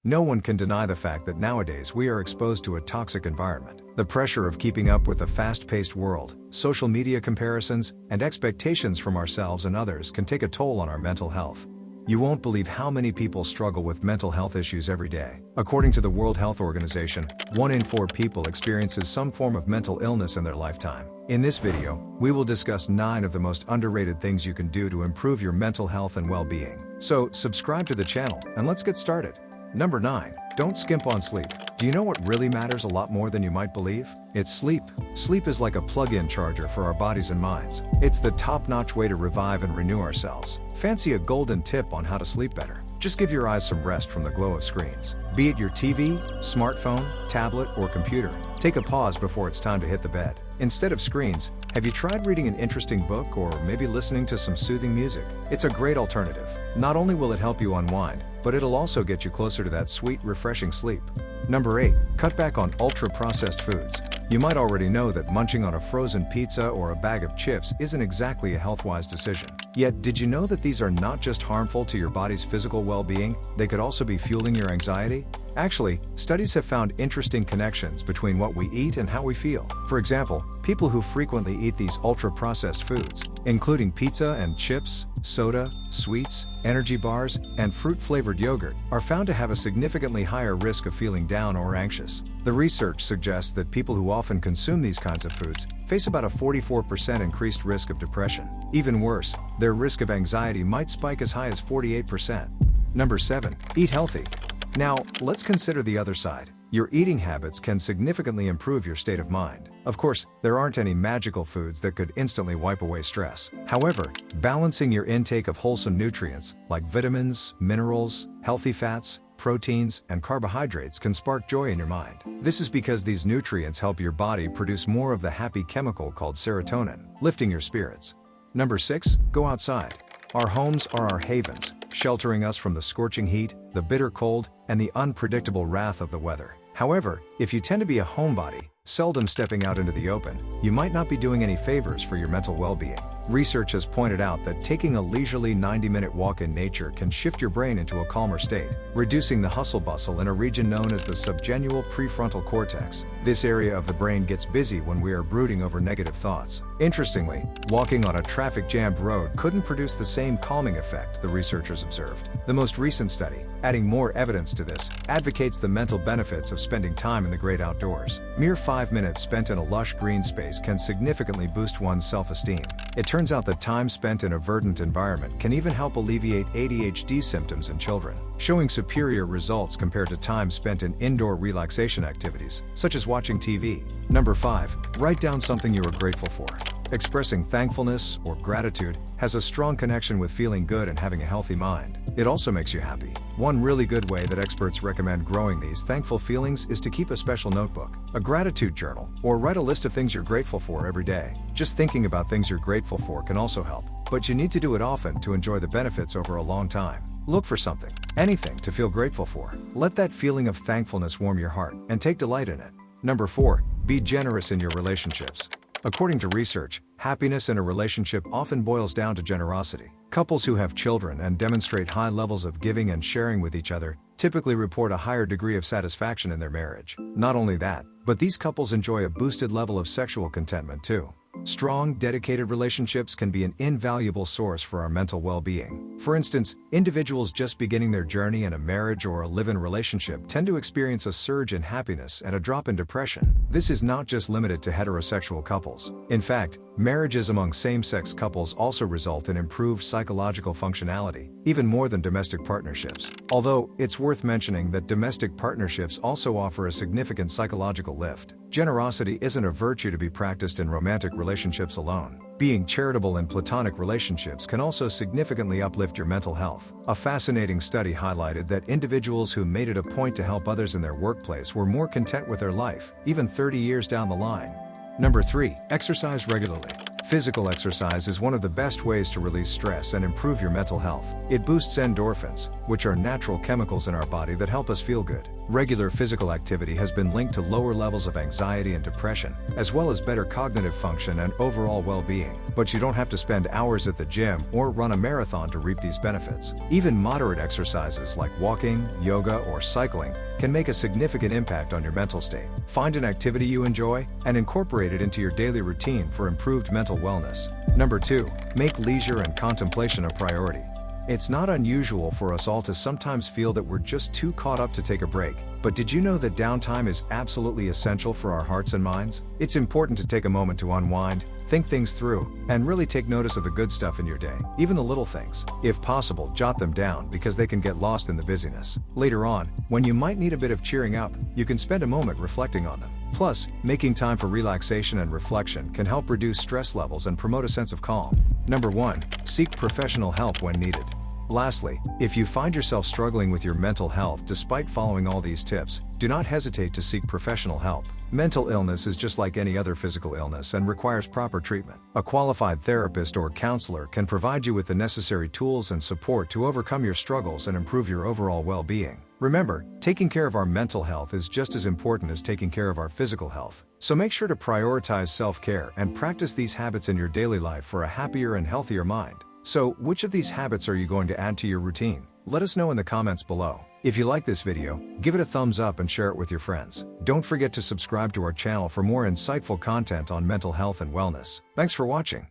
No one can deny the fact that nowadays we are exposed to a toxic environment. The pressure of keeping up with a fast-paced world, social media comparisons, and expectations from ourselves and others can take a toll on our mental health. You won't believe how many people struggle with mental health issues every day. According to the World Health Organization, 1 in 4 people experiences some form of mental illness in their lifetime. In this video, we will discuss 9 of the most underrated things you can do to improve your mental health and well-being. So, subscribe to the channel, and let's get started. Number 9. Don't skimp on sleep. Do you know what really matters a lot more than you might believe? It's sleep. Sleep is like a plug-in charger for our bodies and minds. It's the top-notch way to revive and renew ourselves. Fancy a golden tip on how to sleep better? Just give your eyes some rest from the glow of screens. Be it your TV, smartphone, tablet, or computer, take a pause before it's time to hit the bed. Instead of screens, have you tried reading an interesting book or maybe listening to some soothing music? It's a great alternative. Not only will it help you unwind, but it'll also get you closer to that sweet, refreshing sleep. Number 8. Cut back on ultra-processed foods. You might already know that munching on a frozen pizza or a bag of chips isn't exactly a health-wise decision. Yet, did you know that these are not just harmful to your body's physical well-being, they could also be fueling your anxiety? Actually, studies have found interesting connections between what we eat and how we feel. For example, people who frequently eat these ultra-processed foods, including pizza and chips, soda, sweets, energy bars, and fruit-flavored yogurt, are found to have a significantly higher risk of feeling down or anxious. The research suggests that people who often consume these kinds of foods face about a 44% increased risk of depression. Even worse, their risk of anxiety might spike as high as 48%. Number 7. Eat healthy. Now, let's consider the other side. Your eating habits can significantly improve your state of mind. Of course, there aren't any magical foods that could instantly wipe away stress. However, balancing your intake of wholesome nutrients, like vitamins, minerals, healthy fats, proteins, and carbohydrates can spark joy in your mind. This is because these nutrients help your body produce more of the happy chemical called serotonin, lifting your spirits. Number 6. Go outside. Our homes are our havens, sheltering us from the scorching heat, the bitter cold, and the unpredictable wrath of the weather. However, if you tend to be a homebody, seldom stepping out into the open, you might not be doing any favors for your mental well-being. Research has pointed out that taking a leisurely 90-minute walk in nature can shift your brain into a calmer state, reducing the hustle-bustle in a region known as the subgenual prefrontal cortex. This area of the brain gets busy when we are brooding over negative thoughts. Interestingly, walking on a traffic-jammed road couldn't produce the same calming effect, the researchers observed. The most recent study, adding more evidence to this, advocates the mental benefits of spending time in the great outdoors. Mere 5 minutes spent in a lush green space can significantly boost one's self-esteem. It turns out that time spent in a verdant environment can even help alleviate ADHD symptoms in children, showing superior results compared to time spent in indoor relaxation activities, such as watching TV. Number 5. Write down something you are grateful for. Expressing thankfulness or gratitude has a strong connection with feeling good and having a healthy mind. It also makes you happy. One really good way that experts recommend growing these thankful feelings is to keep a special notebook, a gratitude journal, or write a list of things you're grateful for every day. Just thinking about things you're grateful for can also help, but you need to do it often to enjoy the benefits over a long time. Look for something, anything, to feel grateful for. Let that feeling of thankfulness warm your heart, and take delight in it. Number 4. Be generous in your relationships. According to research, happiness in a relationship often boils down to generosity. Couples who have children and demonstrate high levels of giving and sharing with each other typically report a higher degree of satisfaction in their marriage. Not only that, but these couples enjoy a boosted level of sexual contentment too. Strong, dedicated relationships can be an invaluable source for our mental well-being. For instance, individuals just beginning their journey in a marriage or a live-in relationship tend to experience a surge in happiness and a drop in depression. This is not just limited to heterosexual couples. In fact, marriages among same-sex couples also result in improved psychological functionality, even more than domestic partnerships. Although, it's worth mentioning that domestic partnerships also offer a significant psychological lift. Generosity isn't a virtue to be practiced in romantic relationships alone. Being charitable in platonic relationships can also significantly uplift your mental health. A fascinating study highlighted that individuals who made it a point to help others in their workplace were more content with their life, even 30 years down the line. Number 3. Exercise regularly. Physical exercise is one of the best ways to release stress and improve your mental health. It boosts endorphins, which are natural chemicals in our body that help us feel good. Regular physical activity has been linked to lower levels of anxiety and depression, as well as better cognitive function and overall well-being. But you don't have to spend hours at the gym or run a marathon to reap these benefits. Even moderate exercises like walking, yoga, or cycling can make a significant impact on your mental state. Find an activity you enjoy and incorporate it into your daily routine for improved mental wellness. Number 2, make leisure and contemplation a priority. It's not unusual for us all to sometimes feel that we're just too caught up to take a break. But did you know that downtime is absolutely essential for our hearts and minds? It's important to take a moment to unwind, think things through, and really take notice of the good stuff in your day, even the little things. If possible, jot them down because they can get lost in the busyness. Later on, when you might need a bit of cheering up, you can spend a moment reflecting on them. Plus, making time for relaxation and reflection can help reduce stress levels and promote a sense of calm. Number 1, seek professional help when needed. Lastly, if you find yourself struggling with your mental health despite following all these tips, do not hesitate to seek professional help. Mental illness is just like any other physical illness and requires proper treatment. A qualified therapist or counselor can provide you with the necessary tools and support to overcome your struggles and improve your overall well-being. Remember, taking care of our mental health is just as important as taking care of our physical health. So make sure to prioritize self-care and practice these habits in your daily life for a happier and healthier mind. So, which of these habits are you going to add to your routine? Let us know in the comments below. If you like this video, give it a thumbs up and share it with your friends. Don't forget to subscribe to our channel for more insightful content on mental health and wellness. Thanks for watching.